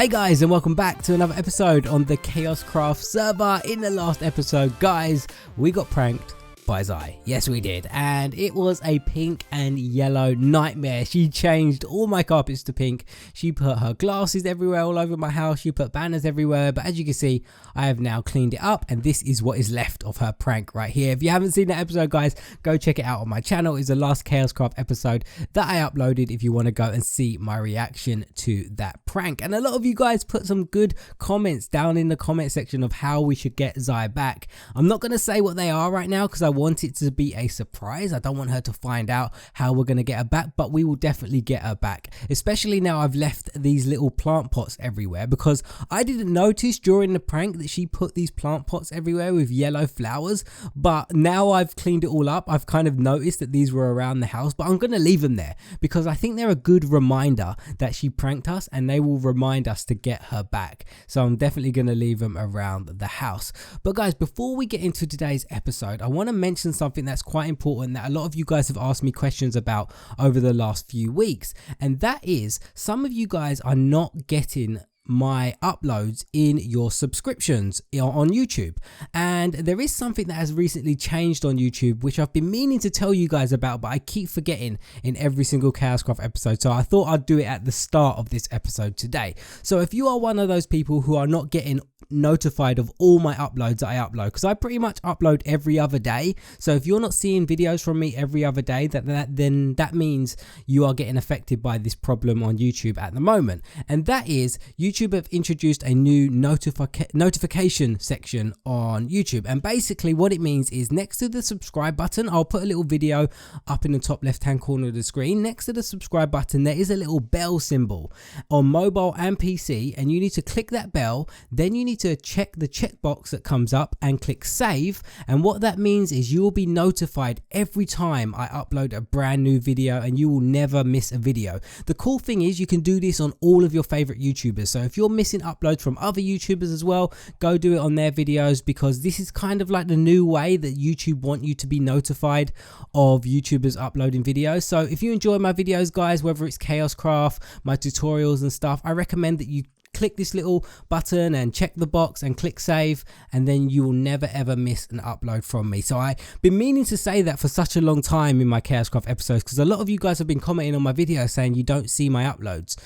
Hey guys, and welcome back to another episode on the Kaoshkraft server. In the last episode, guys, we got pranked by Zai. Yes, we did, and it was a pink and yellow nightmare. She changed all my carpets to pink. She put her glasses everywhere all over my house. She put banners everywhere, but as you can see, I have now cleaned it up, and this is what is left of her prank right here. If you haven't seen that episode, guys, go check it out on my channel. It's the last Kaoshkraft episode that I uploaded if you want to go and see my reaction to that prank. And a lot of you guys put some good comments down in the comment section of how we should get Zai back. I'm not going to say what they are right now because I want it to be a surprise. I don't want her to find out how we're going to get her back, but we will definitely get her back, especially now I've left these little plant pots everywhere, because I didn't notice during the prank that she put these plant pots everywhere with yellow flowers, but now I've cleaned it all up, I've kind of noticed that these were around the house, but I'm going to leave them there because I think they're a good reminder that she pranked us, and they will remind us to get her back. So I'm definitely going to leave them around the house. But guys, before we get into today's episode, I want to mention something that's quite important that a lot of you guys have asked me questions about over the last few weeks, and that is some of you guys are not getting my uploads in your subscriptions on YouTube. And there is something that has recently changed on YouTube, which I've been meaning to tell you guys about, but I keep forgetting in every single Kaoshkraft episode, so I thought I'd do it at the start of this episode today. So if you are one of those people who are not getting notified of all my uploads that I upload, because I pretty much upload every other day, so if you're not seeing videos from me every other day, then that means you are getting affected by this problem on YouTube at the moment. And that is, YouTube have introduced a new notification section on YouTube, and basically what it means is next to the subscribe button, I'll put a little video up in the top left hand corner of the screen. Next to the subscribe button there is a little bell symbol on mobile and PC, and you need to click that bell. Then you need to check the checkbox that comes up and click save, and what that means is you will be notified every time I upload a brand new video, and you will never miss a video. The cool thing is you can do this on all of your favorite YouTubers, so if you're missing uploads from other YouTubers as well, go do it on their videos, because this is kind of like the new way that YouTube want you to be notified of YouTubers uploading videos. So if you enjoy my videos, guys, whether it's Kaoshkraft, my tutorials and stuff, I recommend that you click this little button and check the box and click save, and then you will never ever miss an upload from me. So I've been meaning to say that for such a long time in my Kaoshkraft episodes, because a lot of you guys have been commenting on my videos saying you don't see my uploads.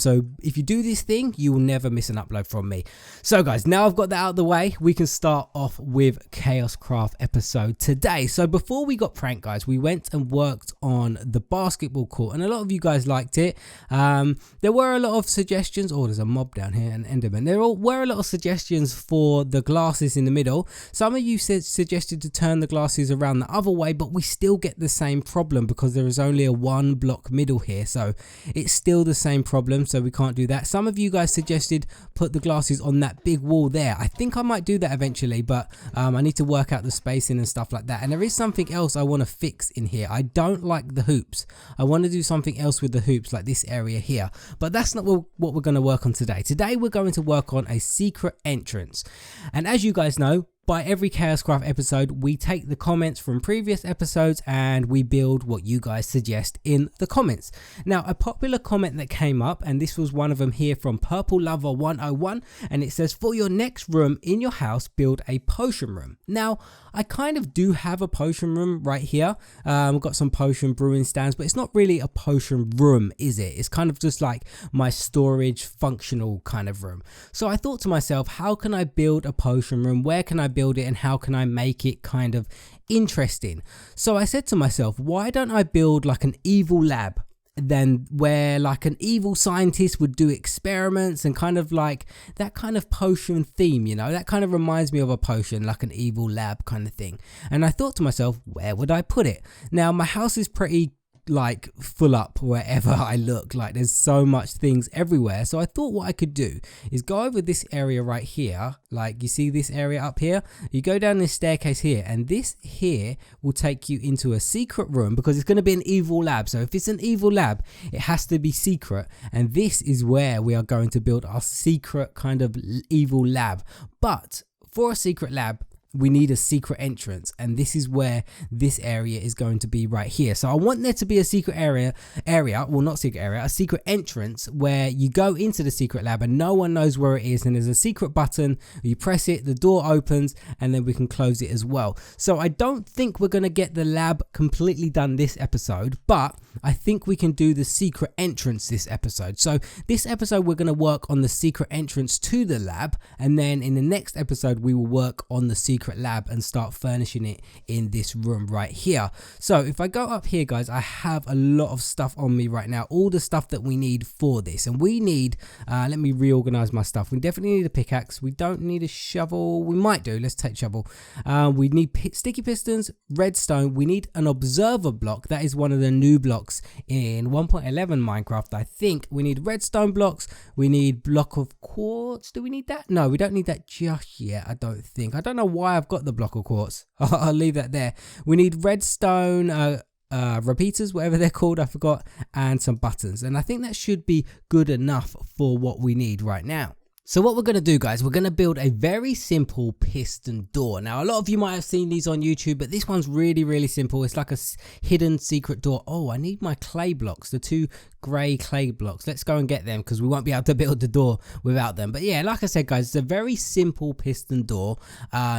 So if you do this thing, you will never miss an upload from me. So guys, now I've got that out of the way, we can start off with Kaoshkraft episode today. So before we got pranked, guys, we went and worked on the basketball court, and a lot of you guys liked it. There were a lot of suggestions. Oh, there's a mob down here, an enderman. There were a lot of suggestions for the glasses in the middle. Some of you suggested to turn the glasses around the other way, but we still get the same problem because there is only a 1 block middle here, so it's still the same problem, so we can't do that. Some of you guys suggested put the glasses on that big wall there. I think I might do that eventually, but I need to work out the spacing and stuff like that. And there is something else I want to fix in here. I don't like the hoops. I want to do something else with the hoops, like this area here, but that's not what we're going to work on today. Today we're going to work on a secret entrance, and as you guys know, by every Kaoshkraft episode, we take the comments from previous episodes and we build what you guys suggest in the comments. Now, a popular comment that came up, and this was one of them here from Purple Lover 101, and it says, for your next room in your house, build a potion room. Now, I kind of do have a potion room right here. I've got some potion brewing stands, but it's not really a potion room, is it? It's kind of just like my storage functional kind of room. So I thought to myself, how can I build a potion room? Where can I build it, and how can I make it kind of interesting? So I said to myself, why don't I build like an evil lab, then where like an evil scientist would do experiments, and kind of like that kind of potion theme, you know, that kind of reminds me of a potion, like an evil lab kind of thing. And I thought to myself, where would I put it? Now my house is pretty like full up wherever I look, like there's so much things everywhere. So I thought what I could do is go over this area right here, like you see this area up here, you go down this staircase here, and this here will take you into a secret room, because it's going to be an evil lab. So if it's an evil lab, it has to be secret, and this is where we are going to build our secret kind of evil lab. But for a secret lab, we need a secret entrance, and this is where this area is going to be right here. So I want there to be a secret area, well, not secret area, a secret entrance where you go into the secret lab and no one knows where it is, and there's a secret button. You press it, the door opens, and then we can close it as well. So I don't think we're going to get the lab completely done this episode, but I think we can do the secret entrance this episode. So this episode we're going to work on the secret entrance to the lab, and then in the next episode we will work on the secret lab and start furnishing it in this room right here. So if I go up here, guys, I have a lot of stuff on me right now, all the stuff that we need for this, and we need let me reorganize my stuff. We definitely need a pickaxe. We don't need a shovel. We might do. Let's take shovel. We need sticky pistons, redstone. We need an observer block. That is one of the new blocks in 1.11 Minecraft. I think we need redstone blocks. We need block of quartz. Do we need that? No, we don't need that just yet. I don't think. I don't know why I've got the block of quartz. I'll leave that there. We need redstone repeaters, whatever they're called, I forgot, and some buttons, and I think that should be good enough for what we need right now. So what we're going to do, guys, we're going to build a very simple piston door. Now, a lot of you might have seen these on YouTube, but this one's really simple. It's like a hidden secret door. Oh, I need my clay blocks, the 2 grey clay blocks. Let's go and get them because we won't be able to build the door without them. But yeah, like I said, guys, it's a very simple piston door.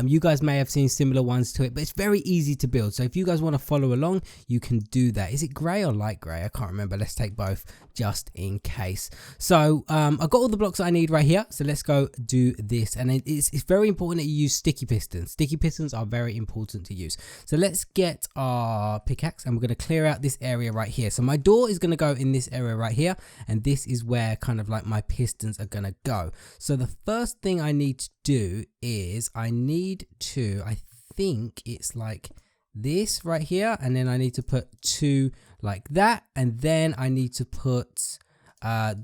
You guys may have seen similar ones to it, but it's very easy to build. So if you guys want to follow along, you can do that. Is it grey or light grey? I can't remember. Let's take both just in case. So I've got all the blocks that I need right here. So let's go do this. And it's very important that you use sticky pistons. Sticky pistons are very important to use. So let's get our pickaxe and we're going to clear out this area right here. So my door is going to go in this area right here, and this is where kind of like my pistons are going to go. So the first thing I need to do is I think it's like this right here, and then I need to put 2 like that, and then I need to put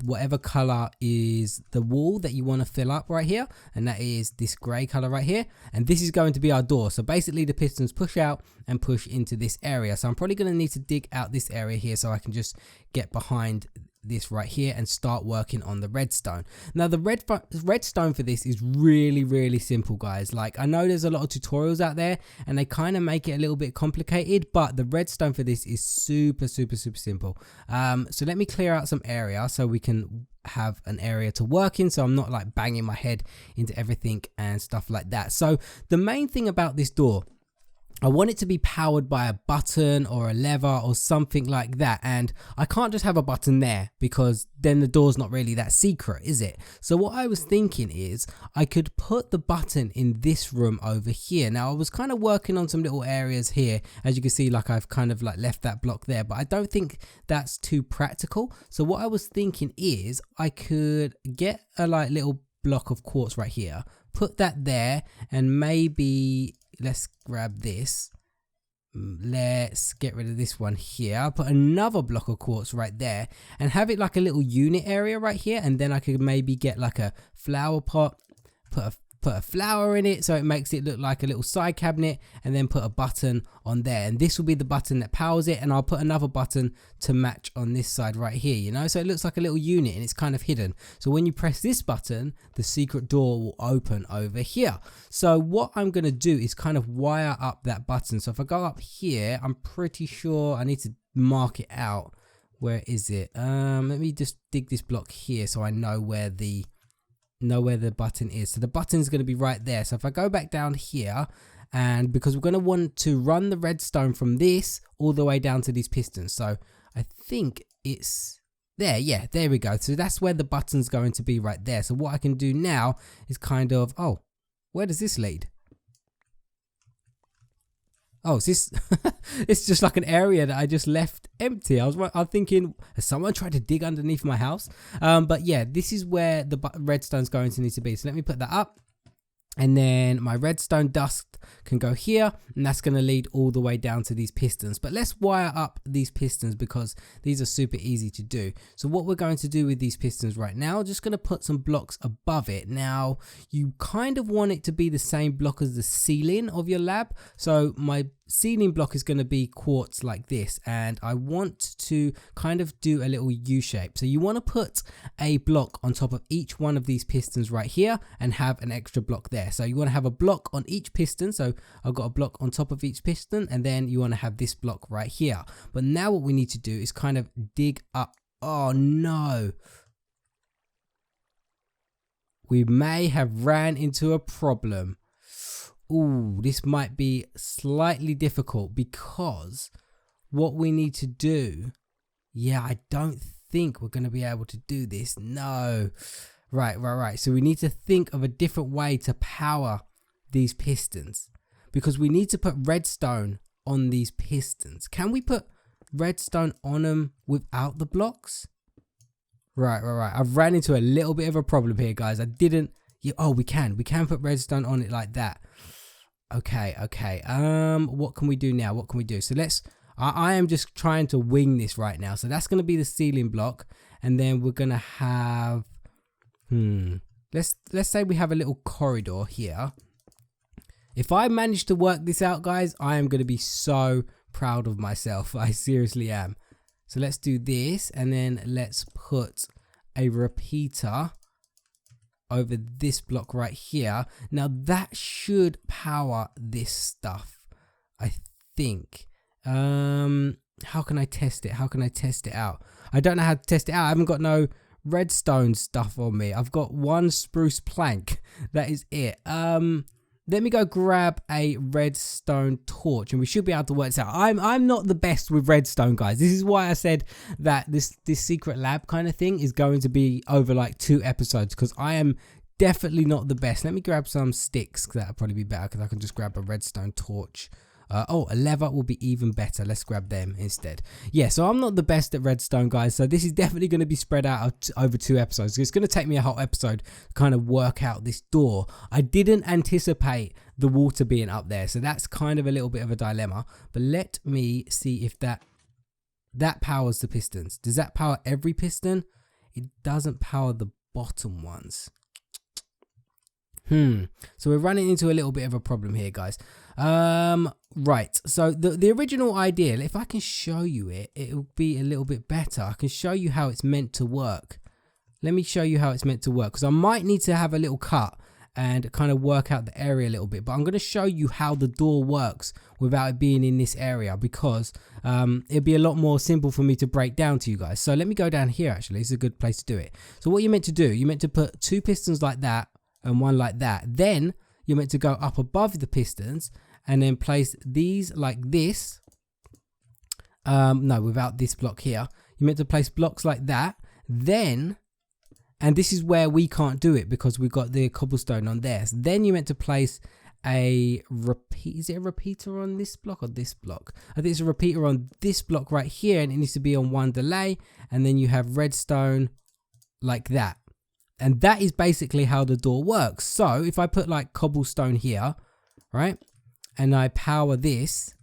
whatever color is the wall that you want to fill up right here, and that is this gray color right here, and this is going to be our door. So basically the pistons push out and push into this area. So I'm probably going to need to dig out this area here so I can just get behind this right here and start working on the redstone. Now the redstone for this is really simple, guys. Like, I know there's a lot of tutorials out there and they kind of make it a little bit complicated, but the redstone for this is super simple. So let me clear out some area so we can have an area to work in, so I'm not like banging my head into everything and stuff like that. So the main thing about this door, I want it to be powered by a button or a lever or something like that, and I can't just have a button there because then the door's not really that secret, is it? So what I was thinking is I could put the button in this room over here. Now I was kind of working on some little areas here, as you can see, like I've kind of like left that block there, but I don't think that's too practical. So what I was thinking is I could get a like little block of quartz right here, put that there, and maybe let's grab this. Let's get rid of this one here. I'll put another block of quartz right there and have it like a little unit area right here, and then I could maybe get like a flower pot, put a flower in it so it makes it look like a little side cabinet, and then put a button on there, and this will be the button that powers it, and I'll put another button to match on this side right here, you know, so it looks like a little unit and it's kind of hidden. So when you press this button, the secret door will open over here. So what I'm going to do is kind of wire up that button. So if I go up here, I'm pretty sure I need to mark it out. Where is it? Let me just dig this block here so I know where the button is. So the button is going to be right there. So if I go back down here, and because we're going to want to run the redstone from this all the way down to these pistons, so I think it's there. Yeah, there we go. So that's where the button's going to be right there. So what I can do now is kind of, oh, where does this lead? Oh, is this it's just like an area that I just left empty. I was thinking, has someone tried to dig underneath my house? But yeah, this is where the redstone's going to need to be. So let me put that up. And then my redstone dust can go here, and that's going to lead all the way down to these pistons. But let's wire up these pistons because these are super easy to do. So what we're going to do with these pistons right now, just going to put some blocks above it. Now, you kind of want it to be the same block as the ceiling of your lab. So my ceiling block is going to be quartz like this, and I want to kind of do a little U shape. So you want to put a block on top of each one of these pistons right here and have an extra block there. So you want to have a block on each piston. So I've got a block on top of each piston, and then you want to have this block right here. But now what we need to do is kind of dig up. Oh no, we may have ran into a problem. Ooh, this might be slightly difficult, because what we need to do, yeah, I don't think we're going to be able to do this. No. Right. So we need to think of a different way to power these pistons, because we need to put redstone on these pistons. Can we put redstone on them without the blocks? Right. I've ran into a little bit of a problem here, guys. Oh, we can put redstone on it like that. Okay. What can we do now? So I am just trying to wing this right now. So that's going to be the ceiling block, and then we're going to have, let's say we have a little corridor here. If I manage to work this out, guys, I am going to be so proud of myself. I seriously am. So let's do this, and then let's put a repeater over this block right here. Now that should power this stuff, I think. How can I test it? How can I test it out? I don't know how to test it out. I haven't got no redstone stuff on me. I've got one spruce plank. That is it. Let me go grab a redstone torch, and we should be able to work this out. I'm not the best with redstone, guys. This is why I said that this secret lab kind of thing is going to be over like 2 episodes, because I am definitely not the best. Let me grab some sticks. That'll probably be better, because I can just grab a redstone torch. Oh, a lever will be even better. Let's grab them instead. Yeah, so I'm not the best at redstone, guys. So this is definitely going to be spread out over 2 episodes. It's going to take me a whole episode to kind of work out this door. I didn't anticipate the water being up there, so that's kind of a little bit of a dilemma. But let me see if that powers the pistons. Does that power every piston? It doesn't power the bottom ones. So we're running into a little bit of a problem here, guys. Right, so the original idea, if I can show you it, it'll be a little bit better. I can show you how it's meant to work. Let me show you how it's meant to work, because I might need to have a little cut and kind of work out the area a little bit, but I'm going to show you how the door works without it being in this area, because it'd be a lot more simple for me to break down to you guys. So let me go down here. Actually, it's a good place to do it. So what you're meant to do, you're meant to put 2 pistons like that and 1 like that. Then you're meant to go up above the pistons and then place these like this. No, without this block here. You're meant to place blocks like that. Then, and this is where we can't do it because we've got the cobblestone on there. So then you're meant to place a repeat. Is it a repeater on this block or this block? I think it's a repeater on this block right here, and it needs to be on 1 delay. And then you have redstone like that. And that is basically how the door works. So if I put like cobblestone here, right, and I power this,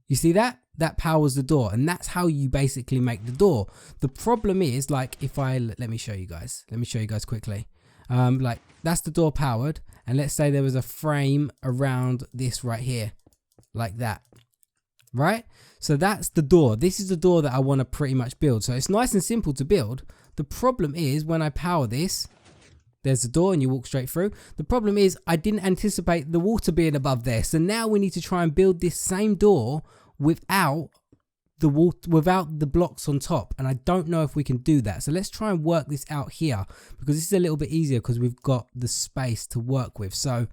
you see that? That powers the door, and that's how you basically make the door. The problem is, like, if I, let me show you guys quickly. Like, that's the door powered, and let's say there was a frame around this right here, like that, right? So that's the door. This is the door that I want to pretty much build. So it's nice and simple to build. The problem is when I power this, there's the door and you walk straight through. The problem is I didn't anticipate the water being above there. So now we need to try and build this same door without the water, without the blocks on top. And I don't know if we can do that. So let's try and work this out here, because this is a little bit easier because we've got the space to work with. So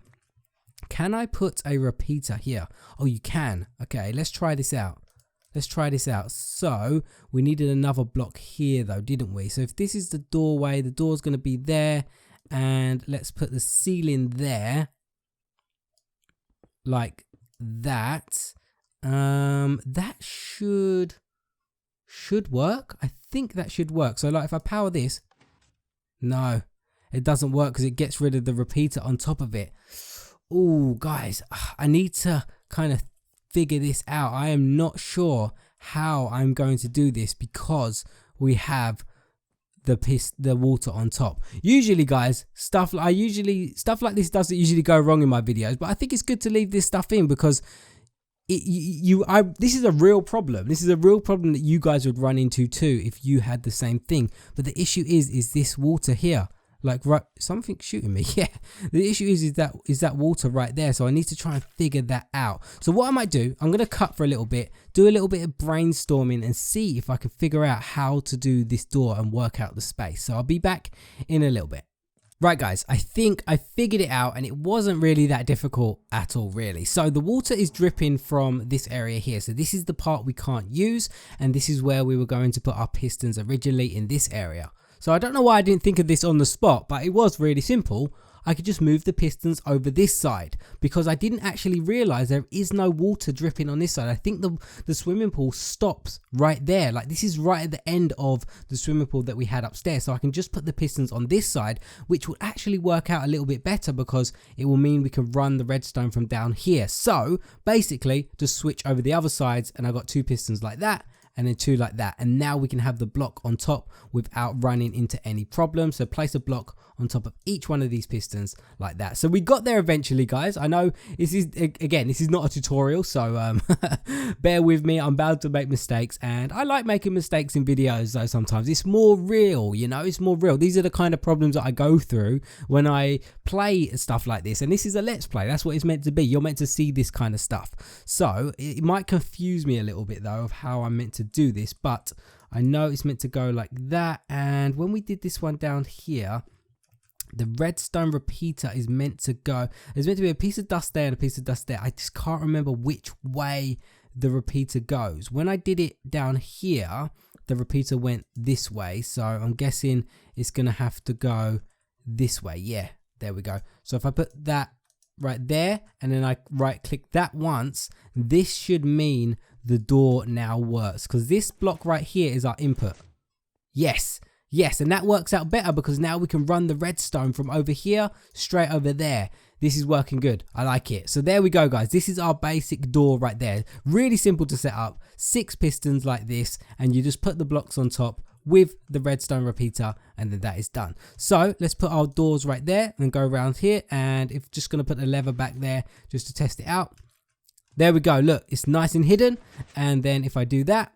can I put a repeater here? Oh, you can. Okay, let's try this out. Let's try this out. So we needed another block here though, didn't we? So if this is the doorway, the door's going to be there, and let's put the ceiling there like that. That should work. I think that should work. So like if I power this, no, it doesn't work because it gets rid of the repeater on top of it. Oh guys, I need to kind of figure this out. I am not sure how I'm going to do this because we have the water on top. Usually guys, stuff like this doesn't usually go wrong in my videos, but I think it's good to leave this stuff in because this is a real problem. This is a real problem that you guys would run into too if you had the same thing. But the issue is this water here. Like, right, something's shooting me. Yeah, the issue is that water right there. So I need to try and figure that out. So what I might do, I'm gonna cut for a little bit, do a little bit of brainstorming, and see if I can figure out how to do this door and work out the space. So I'll be back in a little bit. Right guys, I think I figured it out, and it wasn't really that difficult at all really. So the water is dripping from this area here. So this is the part we can't use, and this is where we were going to put our pistons originally, in this area. So I don't know why I didn't think of this on the spot, but it was really simple. I could just move the pistons over this side, because I didn't actually realize there is no water dripping on this side. I think the swimming pool stops right there. Like, this is right at the end of the swimming pool that we had upstairs. So I can just put the pistons on this side, which will actually work out a little bit better, because it will mean we can run the redstone from down here. So basically just switch over the other sides, and I got 2 pistons like that, and then 2 like that, and now we can have the block on top without running into any problems. So place a block on top of each one of these pistons like that. So we got there eventually, guys. I know this is not a tutorial, so bear with me. I'm bound to make mistakes, and I like making mistakes in videos though. Sometimes it's more real, you know, it's more real. These are the kind of problems that I go through when I play stuff like this, and this is a let's play. That's what it's meant to be. You're meant to see this kind of stuff. So it might confuse me a little bit though of how I'm meant to do this, but I know it's meant to go like that. And when we did this one down here, the redstone repeater is meant to go, there's meant to be a piece of dust there and a piece of dust there. I just can't remember which way the repeater goes. When I did it down here, the repeater went this way, so I'm guessing it's gonna have to go this way. Yeah, there we go. So if I put that right there, and then I right click that once, this should mean the door now works, because this block right here is our input. Yes, and that works out better, because now we can run the redstone from over here straight over there. This is working good. I like it. So there we go, guys. This is our basic door right there. Really simple to set up. 6 pistons like this, and you just put the blocks on top with the redstone repeater, and then that is done. So let's put our doors right there and go around here, and if just going to put the lever back there just to test it out. There we go. Look, it's nice and hidden, and then if I do that,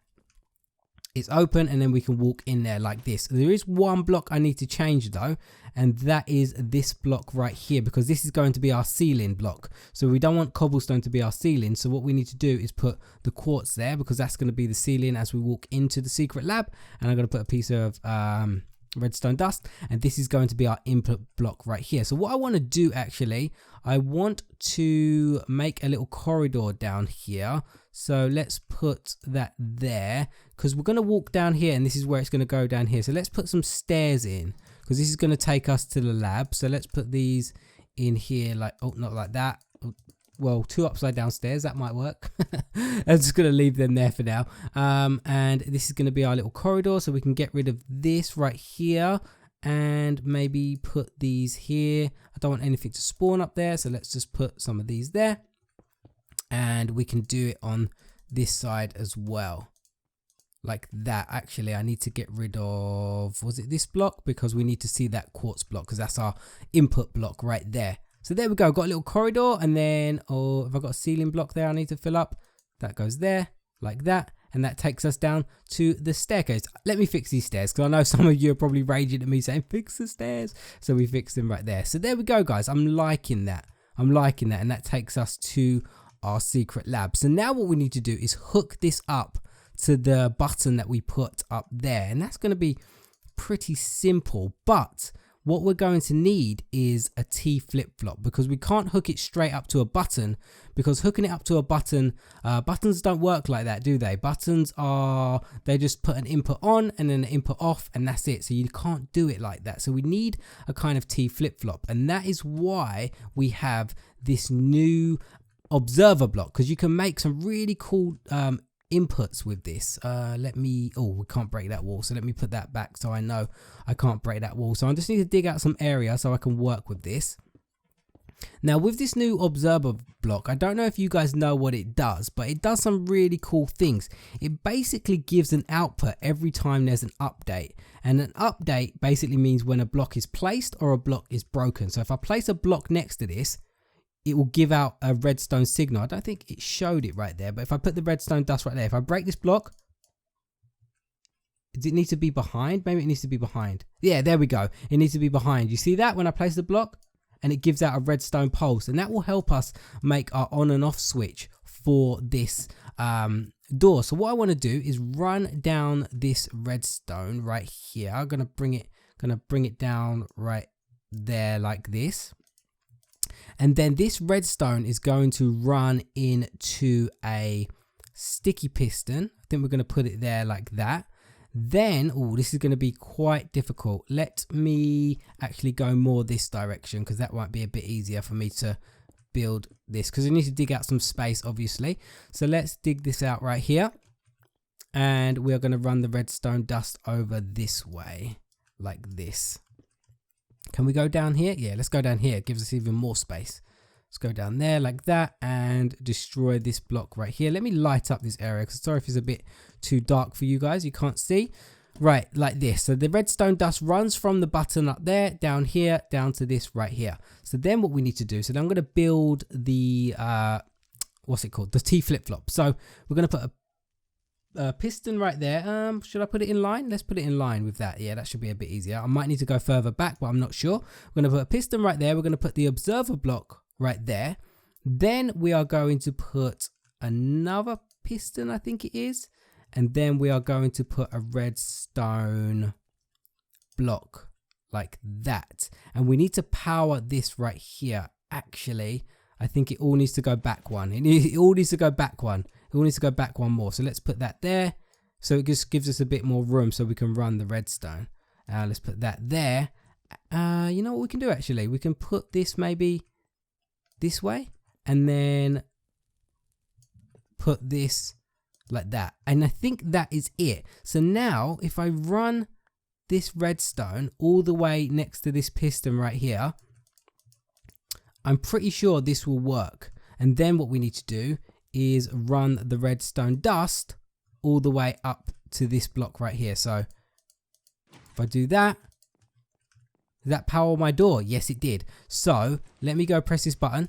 it's open, and then we can walk in there like this. There is one block I need to change though, and that is this block right here, because this is going to be our ceiling block. So we don't want cobblestone to be our ceiling, so what we need to do is put the quartz there, because that's going to be the ceiling as we walk into the secret lab. And I'm going to put a piece of redstone dust, and this is going to be our input block right here. So what I want to do, actually, I want to make a little corridor down here. So let's put that there, because we're going to walk down here, and this is where it's going to go down here. So let's put some stairs in, because this is going to take us to the lab. So let's put these in here, like, oh, not like that. Well, 2 upside down stairs, that might work. I'm just going to leave them there for now. And this is going to be our little corridor, so we can get rid of this right here, and maybe put these here. I don't want anything to spawn up there, so let's just put some of these there. And we can do it on this side as well, like that. Actually, I need to get rid of, was it this block? Because we need to see that quartz block, because that's our input block right there. So there we go, got a little corridor, and then, if I've got a ceiling block there I need to fill up, that goes there, like that, and that takes us down to the staircase. Let me fix these stairs, because I know some of you are probably raging at me saying, fix the stairs. So we fixed them right there. So there we go, guys. I'm liking that, and that takes us to our secret lab. So now what we need to do is hook this up to the button that we put up there, and that's going to be pretty simple. But what we're going to need is a T flip-flop, because we can't hook it straight up to a button, because hooking it up to a button, buttons don't work like that, do they? Buttons are, they just put an input on and then an input off, and that's it. So you can't do it like that. So we need a kind of T flip-flop, and that is why we have this new observer block, because you can make some really cool inputs with this. We can't break that wall, so let me put that back so I know I can't break that wall. So I just need to dig out some area so I can work with this. Now with this new observer block, I don't know if you guys know what it does, but it does some really cool things. It basically gives an output every time there's an update, and an update basically means when a block is placed or a block is broken. So if I place a block next to this, it will give out a redstone signal. I don't think it showed it right there, but if I put the redstone dust right there, if I break this block, does it need to be behind? Maybe it needs to be behind. Yeah, there we go. It needs to be behind. You see that when I place the block? And it gives out a redstone pulse, and that will help us make our on and off switch for this door. So what I want to do is run down this redstone right here. I'm gonna bring it down right there like this, and then this redstone is going to run into a sticky piston. I think we're going to put it there like that. Then, oh, this is going to be quite difficult. Let me actually go more this direction, because that might be a bit easier for me to build this, because I need to dig out some space, obviously. So let's dig this out right here, and we're going to run the redstone dust over this way like this. Can we go down here? Yeah, let's go down here. It gives us even more space. Let's go down there like that and destroy this block right here. Let me light up this area, because sorry if it's a bit too dark for you guys, you can't see. Right, like this. So the redstone dust runs from the button up there, down here, down to this right here. So then what we need to do, so then I'm going to build the, what's it called? The T flip-flop. So we're going to put a piston right there. Should I put it in line? Let's put it in line with that. Yeah, that should be a bit easier. I might need to go further back, but I'm not sure. We're going to put a piston right there. We're going to put the observer block right there. Then we are going to put another piston, I think it is. And then we are going to put a redstone block like that. And we need to power this right here. Actually, I think it all needs to go back one. It all needs to go back one. It all needs to go back one more. So let's put that there. So it just gives us a bit more room so we can run the redstone. Let's put that there. You know what we can do actually? We can put this maybe this way, and then put this like that, and I think that is it. So now if I run this redstone all the way next to this piston right here, I'm pretty sure this will work. And then what we need to do is run the redstone dust all the way up to this block right here. So if I do that, did that power my door? Yes, it did. So let me go press this button.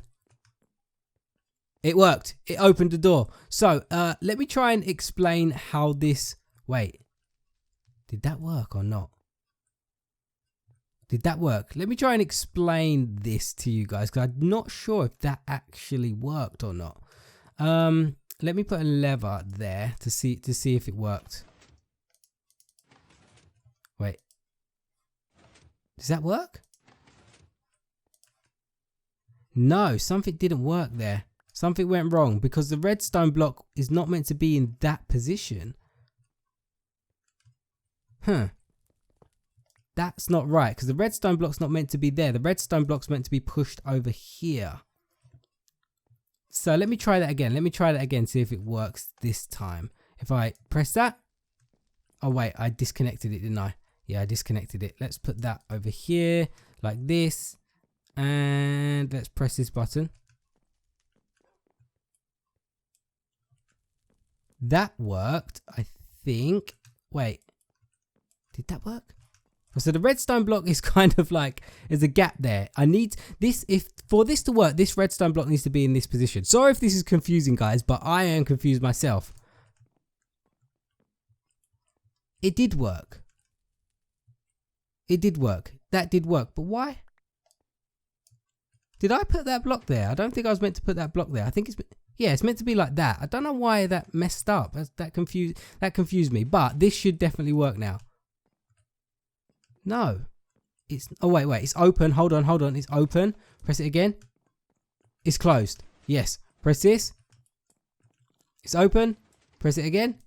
It worked. It opened the door. So let me try and explain how this... Wait. Did that work or not? Did that work? Let me try and explain this to you guys, because I'm not sure if that actually worked or not. Let me put a lever there to see if it worked. Wait. Does that work? No, something didn't work there. Something went wrong, because the redstone block is not meant to be in that position. Huh. That's not right, because the redstone block's not meant to be there. The redstone block's meant to be pushed over here. So let me try that again. Let me try that again, see if it works this time. If I press that. Oh wait, I disconnected it, didn't I? Yeah, I disconnected it. Let's put that over here like this. And let's press this button. That worked, I think. Wait, did that work? So the redstone block is kind of like, there's a gap there. I need this, for this to work, this redstone block needs to be in this position. Sorry if this is confusing, guys, but I am confused myself. It did work. It did work. That did work, but why? Did I put that block there? I don't think I was meant to put that block there. I think it's... Yeah, it's meant to be like that. I don't know why that messed up. That confused me. But this should definitely work now. No. It's... Oh, wait. It's open. Hold on. It's open. Press it again. It's closed. Yes. Press this. It's open. Press it again.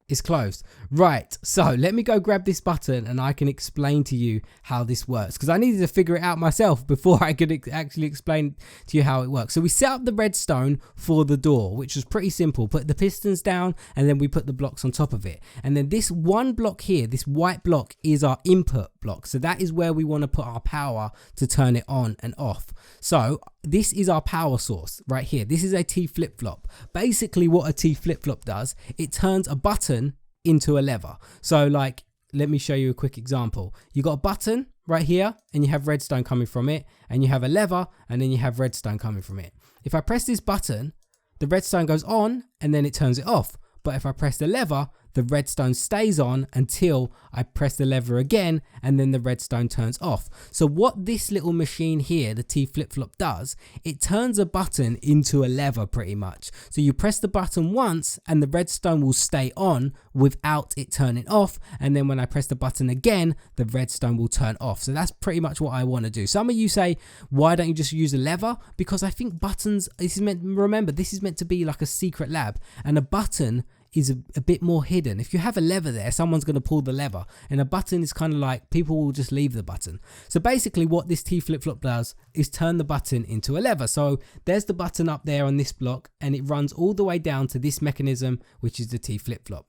It's closed. Right, so let me go grab this button and I can explain to you how this works, because I needed to figure it out myself before I could actually explain to you how it works. So we set up the redstone for the door, which was pretty simple. Put the pistons down and then we put the blocks on top of it. And then this one block here, this white block, is our input block. So that is where we want to put our power to turn it on and off. So this is our power source right here. This is a T flip-flop. Basically what a T flip-flop does, it turns a button into a lever. So like let me show you a quick example. You got a button right here and you have redstone coming from it, and you have a lever and then you have redstone coming from it. If I press this button, the redstone goes on and then it turns it off. But if I press the lever, the redstone stays on until I press the lever again, and then the redstone turns off. So what this little machine here, the T flip-flop, does, it turns a button into a lever pretty much. So you press the button once and the redstone will stay on without it turning off, and then when I press the button again, the redstone will turn off. So that's pretty much what I want to do. Some of you say, why don't you just use a lever? Because I think buttons, remember, this is meant to be like a secret lab, and a button is a bit more hidden. If you have a lever there, someone's going to pull the lever, and a button is kind of like, people will just leave the button. So basically what this T flip-flop does is turn the button into a lever. So there's the button up there on this block, and it runs all the way down to this mechanism, which is the T flip-flop.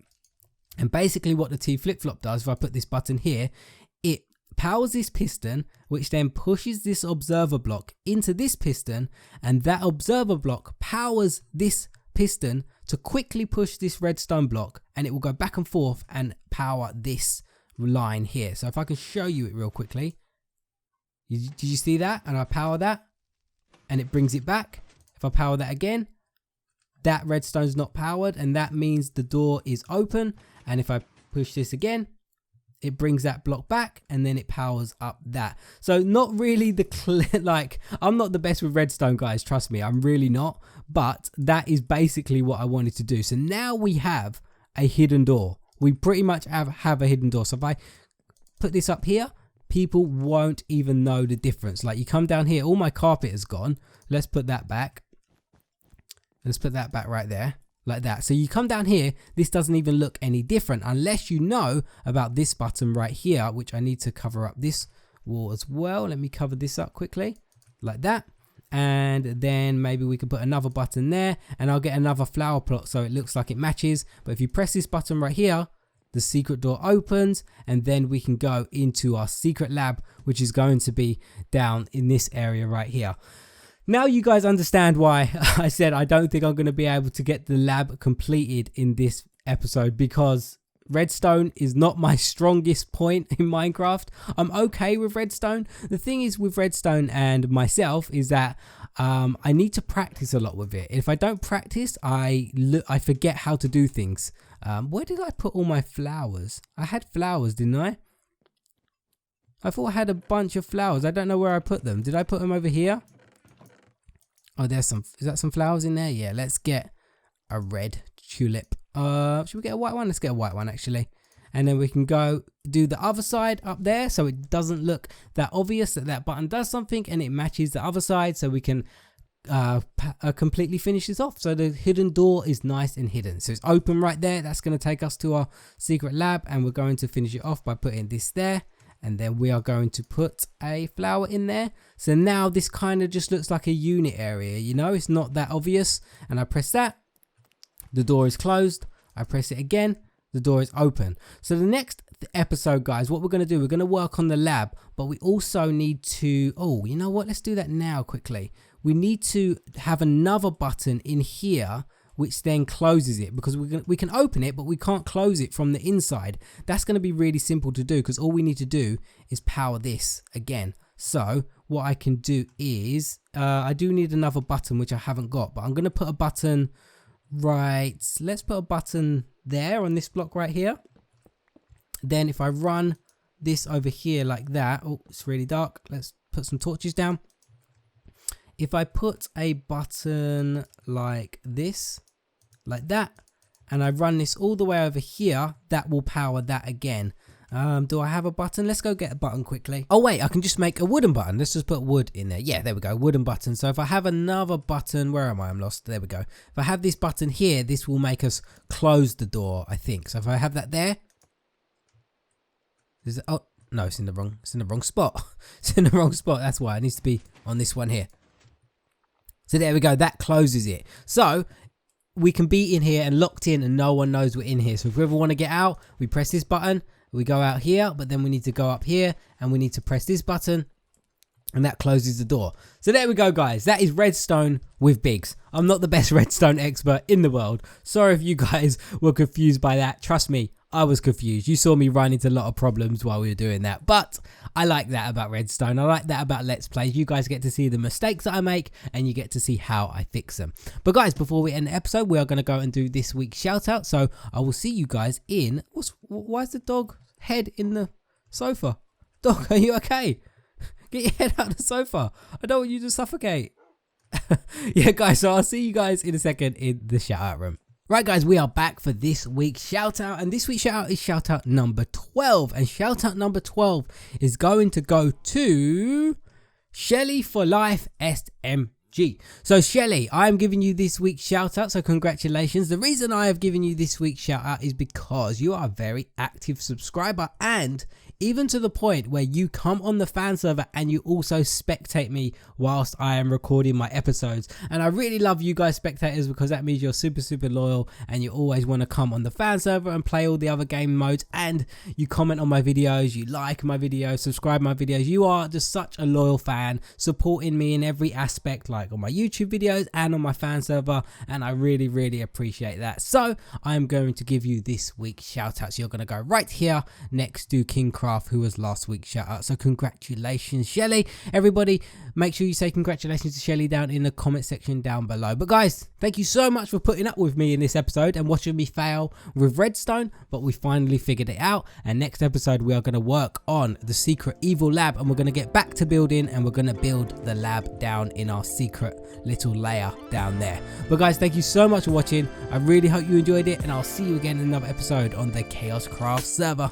And basically what the T flip-flop does, if I put this button here, it powers this piston, which then pushes this observer block into this piston, and that observer block powers this piston to quickly push this redstone block, and it will go back and forth and power this line here. So if I can show you it real quickly, did you see that? And I power that and it brings it back. If I power that again, that redstone's not powered, and that means the door is open. And if I push this again, it brings that block back, and then it powers up that. So not really like, I'm not the best with redstone, guys, trust me, I'm really not, but that is basically what I wanted to do. So now we have a hidden door. We pretty much have a hidden door. So if I put this up here, people won't even know the difference. Like, you come down here, all my carpet is gone. Let's put that back. Let's put that back right there. Like that. So you come down here, this doesn't even look any different unless you know about this button right here, which I need to cover up this wall as well. Let me cover this up quickly, like that. And then maybe we could put another button there, and I'll get another flower plot so it looks like it matches. But if you press this button right here, the secret door opens, and then we can go into our secret lab, which is going to be down in this area right here. Now you guys understand why I said I don't think I'm going to be able to get the lab completed in this episode, because redstone is not my strongest point in Minecraft. I'm okay with redstone. The thing is with redstone and myself is that I need to practice a lot with it. If I don't practice, I forget how to do things. Where did I put all my flowers? I had flowers, didn't I? I thought I had a bunch of flowers. I don't know where I put them. Did I put them over here? Oh, there's some, is that some flowers in there? Yeah, let's get a red tulip. Should we get a white one? Let's get a white one actually. And then we can go do the other side up there, so it doesn't look that obvious that that button does something, and it matches the other side, so we can completely finish this off. So the hidden door is nice and hidden. So it's open right there. That's going to take us to our secret lab, and we're going to finish it off by putting this there. And then we are going to put a flower in there. So now this kind of just looks like a unit area, you know, it's not that obvious. And I press that, the door is closed. I press it again, the door is open. So the next episode, guys, what we're going to do, we're going to work on the lab, but we also need to, oh, you know what, let's do that now quickly. We need to have another button in here which then closes it, because we can open it, but we can't close it from the inside. That's going to be really simple to do, because all we need to do is power this again. So what I can do is, I do need another button, which I haven't got, but I'm going to put a button right, let's put a button there on this block right here. Then if I run this over here like that, oh, it's really dark. Let's put some torches down. If I put a button like this, like that, and I run this all the way over here, that will power that again. Do I have a button? Let's go get a button quickly. Oh wait, I can just make a wooden button. Let's just put wood in there. Yeah, there we go, wooden button. So if I have another button, where am I? I'm lost. There we go. If I have this button here, this will make us close the door, I think. So if I have that there, is it, oh no, it's in the wrong spot. It's in the wrong spot. That's why it needs to be on this one here. So there we go, that closes it. So we can be in here and locked in, and no one knows we're in here. So if we ever want to get out, we press this button, we go out here, but then we need to go up here and we need to press this button, and that closes the door. So there we go, guys. That is redstone with Biggs. I'm not the best redstone expert in the world. Sorry if you guys were confused by that. Trust me, I was confused. You saw me run into a lot of problems while we were doing that, but I like that about Redstone. I like that about Let's Plays. You guys get to see the mistakes that I make and you get to see how I fix them. But guys, before we end the episode, we are going to go and do this week's shout out. So I will see you guys in, why is the dog head in the sofa? Dog, are you okay? Get your head out of the sofa. I don't want you to suffocate. Yeah guys, so I'll see you guys in a second in the shout out room. Right guys, we are back for this week's shout out, and this week's shout out is shout out number 12, and shout out number 12 is going to go to Shelly for Life SMP. So Shelly, I am giving you this week's shout out, so congratulations. The reason I have given you this week's shout out is because you are a very active subscriber, and even to the point where you come on the fan server and you also spectate me whilst I am recording my episodes. And I really love you guys spectators, because that means you're super loyal and you always want to come on the fan server and play all the other game modes, and you comment on my videos, you like my videos, subscribe my videos. You are just such a loyal fan, supporting me in every aspect, like on my YouTube videos and on my fan server, and I really appreciate that. So I'm going to give you this week's shout out. So you're going to go right here next to Kaoshkraft, who was last week's shout out. So congratulations Shelly. Everybody make sure you say congratulations to Shelly down in the comment section down below. But guys, thank you so much for putting up with me in this episode and watching me fail with redstone, but we finally figured it out. And next episode we are going to work on the secret evil lab, and we're going to get back to building, and we're going to build the lab down in our secret little layer down there. But guys, thank you so much for watching. I really hope you enjoyed it, and I'll see you again in another episode on the Kaoshkraft server.